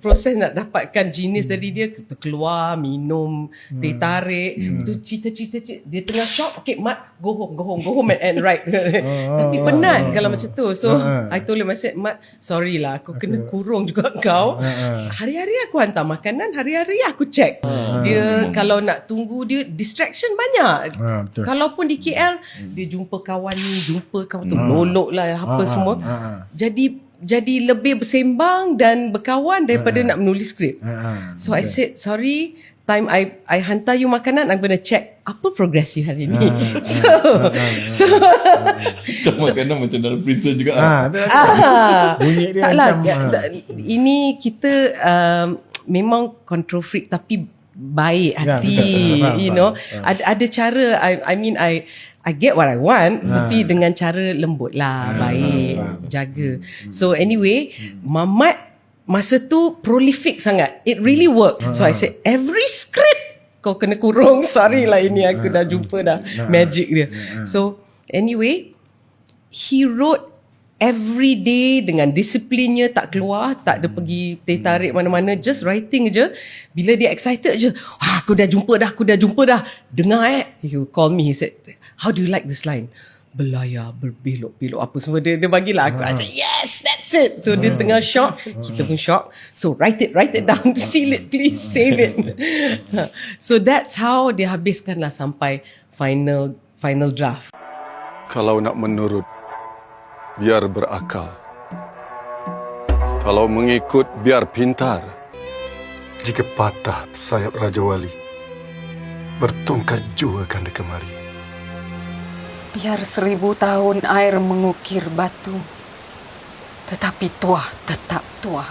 proses nak dapatkan jenis dari dia, kita keluar minum teh tarik, tu cerita dia tengah shock, okay Mat, go home and write. Tapi penat kalau macam tu. So I told him, I said, Mat, sorry lah, aku kena kurung juga kau. Hari-hari aku hantar makanan, hari-hari aku check. Dia kalau nak tunggu dia, distraction banyak. Kalaupun di KL, dia jumpa kawan ni, jumpa kawan tu, lolok lah apa semua. Jadi lebih bersembang dan berkawan daripada nak menulis skrip. So I said, sorry, time I hantar you makanan, I'm gonna check apa progress you hari ni. So makanan macam dalam prison juga. Bunyi dia taklah, macam ini kita memang control freak tapi baik hati. Ada cara, I mean I get what I want, tapi dengan cara lembut lah, baik, jaga. So anyway, Mamat masa tu prolific sangat. It really worked. So I said, every script kau kena kurung. Sorry lah, ini aku dah jumpa dah magic dia. So anyway, he wrote every day dengan disiplinnya, tak keluar, tak ada pergi teh tarik mana-mana, just writing je. Bila dia excited je, wah, aku dah jumpa dah. Dengar he will call me, he said, how do you like this line? Belayar, berbelok-belok apa semua dia bagilah aku. I said, yes, that's it. So dia tengah shock, kita pun shock. So write it down, seal it, please save it. So that's how dia habiskanlah sampai final draft. Kalau nak menurut, biar berakal. Kalau mengikut, biar pintar. Jika patah sayap Raja Wali, bertongkat jua ganda kemari. Biar 1000 tahun air mengukir batu, tetapi tuah tetap tuah.